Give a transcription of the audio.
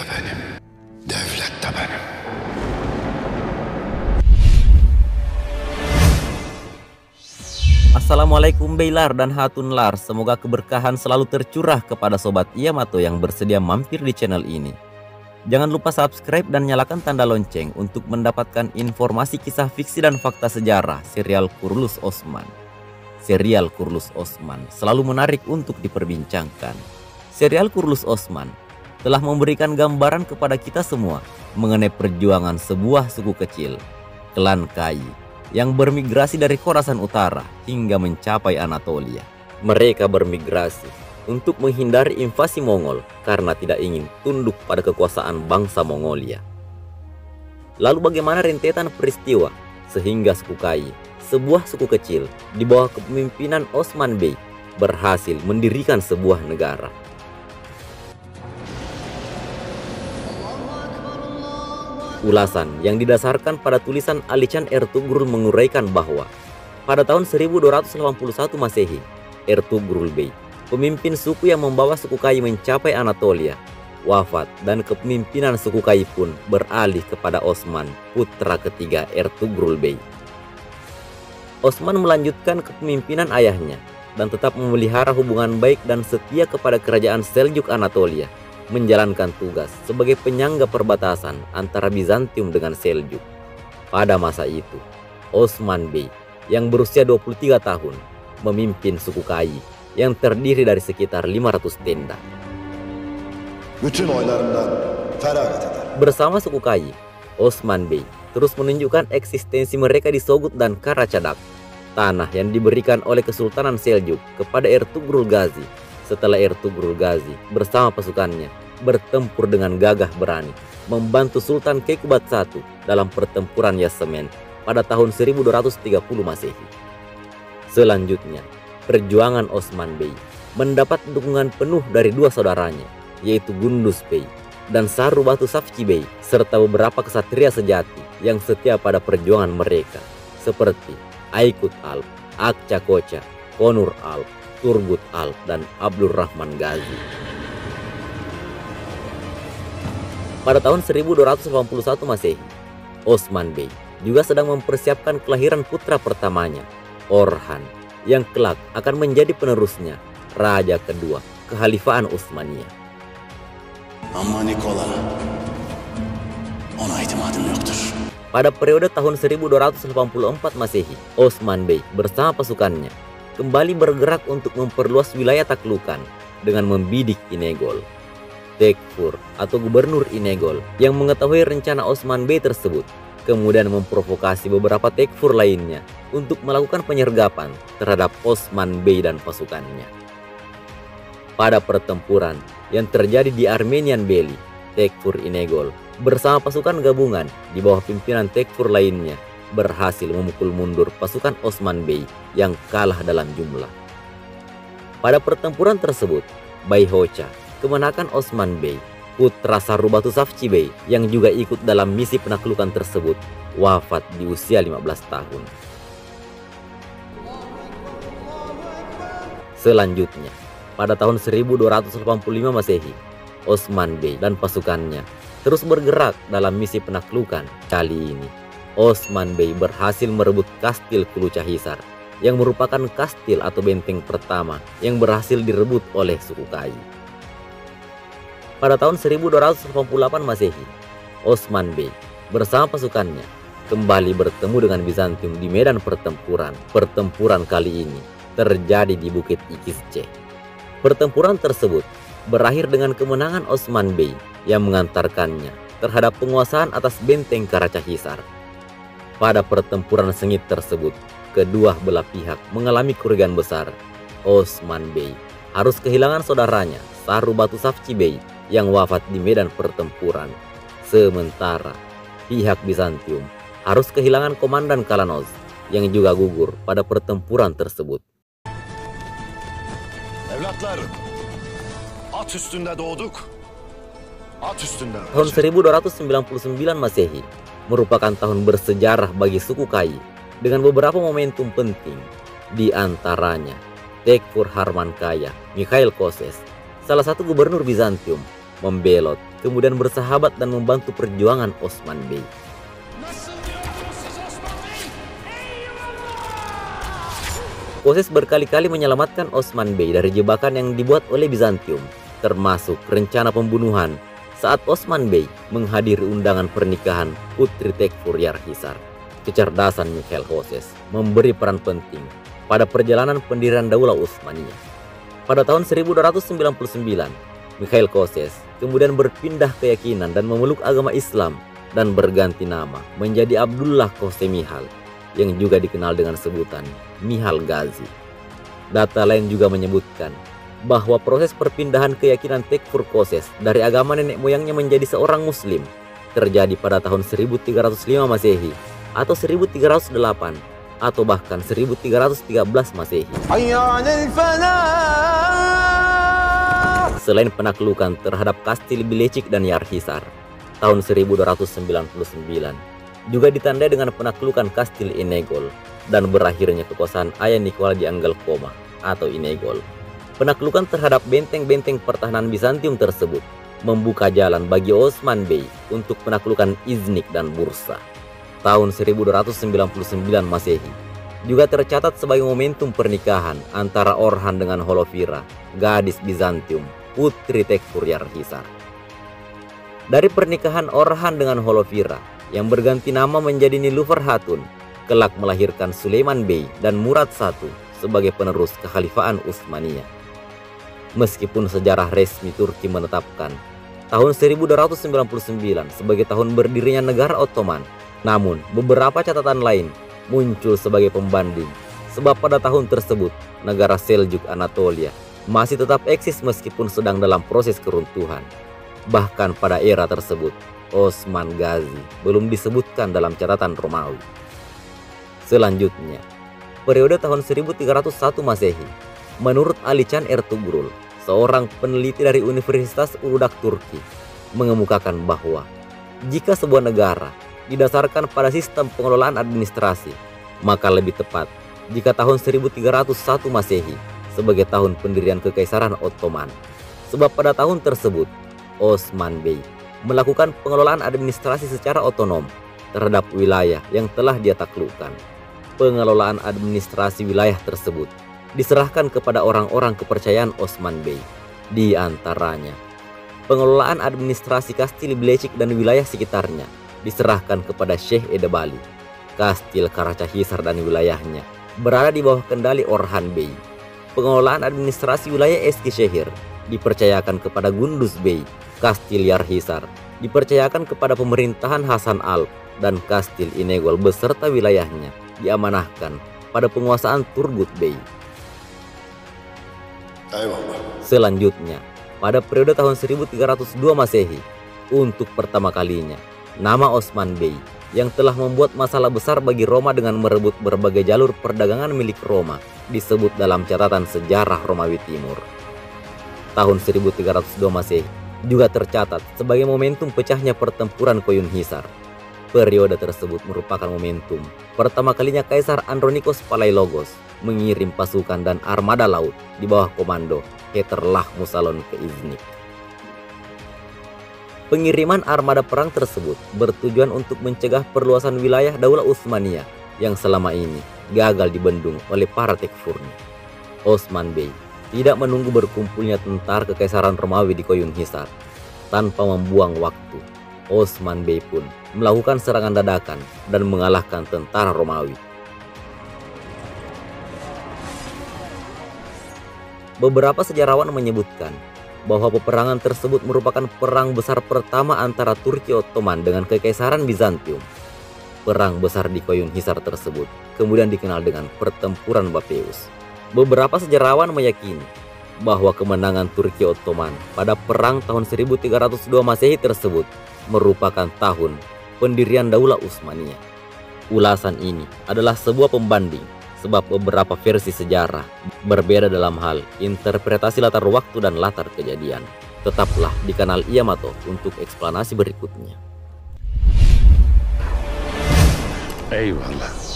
benim. Devlet de benim. Assalamualaikum Beylar dan Hatunlar, semoga keberkahan selalu tercurah kepada Sobat Yamato yang bersedia mampir di channel ini. Jangan lupa subscribe dan nyalakan tanda lonceng untuk mendapatkan informasi kisah fiksi dan fakta sejarah serial Kurulus Osman. Serial Kurulus Osman selalu menarik untuk diperbincangkan. Serial Kurulus Osman telah memberikan gambaran kepada kita semua mengenai perjuangan sebuah suku kecil, klan Kai, yang bermigrasi dari Khorasan Utara hingga mencapai Anatolia. Mereka bermigrasi untuk menghindari invasi Mongol karena tidak ingin tunduk pada kekuasaan bangsa Mongolia. Lalu bagaimana rentetan peristiwa sehingga suku Kai, sebuah suku kecil di bawah kepemimpinan Osman Bey, berhasil mendirikan sebuah negara? Ulasan yang didasarkan pada tulisan Alichan Ertugrul menguraikan bahwa pada tahun 1281 Masehi, Ertugrul Bey, pemimpin suku yang membawa suku Kai mencapai Anatolia, wafat dan kepemimpinan suku Kai pun beralih kepada Osman, putra ketiga Ertugrul Bey. Osman melanjutkan kepemimpinan ayahnya dan tetap memelihara hubungan baik dan setia kepada kerajaan Seljuk Anatolia, menjalankan tugas sebagai penyangga perbatasan antara Bizantium dengan Seljuk. Pada masa itu, Osman Bey yang berusia 23 tahun memimpin suku Kai yang terdiri dari sekitar 500 tenda. Bersama suku Kai, Osman Bey terus menunjukkan eksistensi mereka di Sogut dan Karacadak, tanah yang diberikan oleh Kesultanan Seljuk kepada Ertugrul Gazi setelah Ertugrul Gazi bersama pasukannya bertempur dengan gagah berani membantu Sultan Kekubat I dalam pertempuran Yasemen pada tahun 1230 Masehi. Selanjutnya, perjuangan Osman Bey mendapat dukungan penuh dari dua saudaranya, yaitu Gundus Bey dan Saru Batu Safci Bey, serta beberapa kesatria sejati yang setia pada perjuangan mereka, seperti Aikut Alp, Akca Koca, Konur Alp, Turgut Alp, dan Abdul Rahman Ghazi. Pada tahun 1281 Masehi, Osman Bey juga sedang mempersiapkan kelahiran putra pertamanya, Orhan, yang kelak akan menjadi penerusnya, raja kedua Kekhalifaan Utsmaniyah. Ama Nikola, ona itimadım yoktur. Pada periode tahun 1284 Masehi, Osman Bey bersama pasukannya kembali bergerak untuk memperluas wilayah taklukan dengan membidik Inegol. Tekfur atau gubernur Inegol yang mengetahui rencana Osman Bey tersebut kemudian memprovokasi beberapa Tekfur lainnya untuk melakukan penyergapan terhadap Osman Bey dan pasukannya. Pada pertempuran yang terjadi di Armenian Valley, Tekfur Inegol bersama pasukan gabungan di bawah pimpinan Tekfur lainnya berhasil memukul mundur pasukan Osman Bey yang kalah dalam jumlah. Pada pertempuran tersebut, Bayhocha, kemenakan Osman Bey, putra Saru Batu Safci Bey yang juga ikut dalam misi penaklukan tersebut, wafat di usia 15 tahun. Selanjutnya, pada tahun 1285 Masehi, Osman Bey dan pasukannya terus bergerak dalam misi penaklukan. Kali ini, Osman Bey berhasil merebut Kastil Kulucahisar yang merupakan kastil atau benteng pertama yang berhasil direbut oleh suku Kai. Pada tahun 1288 Masehi, Osman Bey bersama pasukannya kembali bertemu dengan Bizantium di medan pertempuran. Pertempuran kali ini terjadi di Bukit Ikizce. Pertempuran tersebut berakhir dengan kemenangan Osman Bey yang mengantarkannya terhadap penguasaan atas benteng Karacahisar. Pada pertempuran sengit tersebut, kedua belah pihak mengalami kerugian besar. Osman Bey harus kehilangan saudaranya, Saru Batu Safci Bey, yang wafat di medan pertempuran. Sementara pihak Bizantium harus kehilangan komandan Kalanoz yang juga gugur pada pertempuran tersebut. Evlatlar, at üstünde doğduk, at üstünde. Tahun 1299 Masehi merupakan tahun bersejarah bagi suku Kai dengan beberapa momentum penting, di antaranya Tekfur Harmankaya Mikhail Koses, salah satu gubernur Bizantium, membelot, kemudian bersahabat dan membantu perjuangan Osman Bey. Koses berkali-kali menyelamatkan Osman Bey dari jebakan yang dibuat oleh Bizantium, termasuk rencana pembunuhan saat Osman Bey menghadiri undangan pernikahan Putri Tekfur Yarhisar. Kecerdasan Mikhail Koses memberi peran penting pada perjalanan pendirian Daulah Utsmaniyah. Pada tahun 1299, Mikhail Koses kemudian berpindah keyakinan dan memeluk agama Islam dan berganti nama menjadi Abdullah Kose Mihal, yang juga dikenal dengan sebutan Mihal Ghazi. Data lain juga menyebutkan bahwa proses perpindahan keyakinan Tekfur Koses dari agama nenek moyangnya menjadi seorang muslim terjadi pada tahun 1305 Masehi atau 1308 atau bahkan 1313 Masehi. Selain penaklukan terhadap Kastil Bilecik dan Yarhisar tahun 1299, juga ditandai dengan penaklukan Kastil Inegol dan berakhirnya kekuasaan Ayah Nicola di Angelkoma atau Inegol. Penaklukan terhadap benteng-benteng pertahanan Bizantium tersebut membuka jalan bagi Osman Bey untuk penaklukan Iznik dan Bursa. Tahun 1299 Masehi juga tercatat sebagai momentum pernikahan antara Orhan dengan Holovira, gadis Bizantium, Putri Tekfur Yarhisar. Dari pernikahan Orhan dengan Holovira yang berganti nama menjadi Nilufar Hatun, kelak melahirkan Sulaiman Bey dan Murad I sebagai penerus Kekhalifaan Utsmaniyah. Meskipun sejarah resmi Turki menetapkan tahun 1299 sebagai tahun berdirinya negara Ottoman, namun beberapa catatan lain muncul sebagai pembanding, sebab pada tahun tersebut negara Seljuk Anatolia masih tetap eksis meskipun sedang dalam proses keruntuhan. Bahkan pada era tersebut Osman Ghazi belum disebutkan dalam catatan Romawi. Selanjutnya, periode tahun 1301 Masehi, menurut Alican Ertugrul, seorang peneliti dari Universitas Uludag Turki, mengemukakan bahwa jika sebuah negara didasarkan pada sistem pengelolaan administrasi, maka lebih tepat jika tahun 1301 Masehi sebagai tahun pendirian Kekaisaran Ottoman, sebab pada tahun tersebut Osman Bey melakukan pengelolaan administrasi secara otonom terhadap wilayah yang telah dia taklukkan. Pengelolaan administrasi wilayah tersebut diserahkan kepada orang-orang kepercayaan Osman Bey. Di antaranya, pengelolaan administrasi Kastil Bilecik dan wilayah sekitarnya diserahkan kepada Syekh Edebali. Kastil Karacahisar dan wilayahnya berada di bawah kendali Orhan Bey. Pengelolaan administrasi wilayah Eskişehir dipercayakan kepada Gunduz Bey. Kastil Yarhisar dipercayakan kepada pemerintahan Hasan Alp, dan Kastil Inegol beserta wilayahnya diamanahkan pada penguasaan Turgut Bey. Selanjutnya, pada periode tahun 1302 Masehi, untuk pertama kalinya, nama Osman Bey yang telah membuat masalah besar bagi Roma dengan merebut berbagai jalur perdagangan milik Roma disebut dalam catatan sejarah Romawi Timur. Tahun 1302 Masehi juga tercatat sebagai momentum pecahnya pertempuran Koyun Hisar. Periode tersebut merupakan momentum pertama kalinya Kaisar Andronikos Palaiologos mengirim pasukan dan armada laut di bawah komando Keterlah Musalon ke Iznik. Pengiriman armada perang tersebut bertujuan untuk mencegah perluasan wilayah Daulah Utsmaniyah yang selama ini gagal dibendung oleh para Tekfurnya. Osman Bey tidak menunggu berkumpulnya tentara Kekaisaran Romawi di Koyun Hisar. Tanpa membuang waktu, Osman Bey pun melakukan serangan dadakan dan mengalahkan tentara Romawi. Beberapa sejarawan menyebutkan bahwa peperangan tersebut merupakan perang besar pertama antara Turki Ottoman dengan Kekaisaran Bizantium. Perang besar di Koyun Hisar tersebut kemudian dikenal dengan Pertempuran Bapeus. Beberapa sejarawan meyakini bahwa kemenangan Turki Ottoman pada perang tahun 1302 Masehi tersebut merupakan tahun pendirian Daulah Utsmaniyah. Ulasan ini adalah sebuah pembanding sebab beberapa versi sejarah berbeda dalam hal interpretasi latar waktu dan latar kejadian. Tetaplah di kanal Yamato untuk eksplanasi berikutnya. Eyvallah.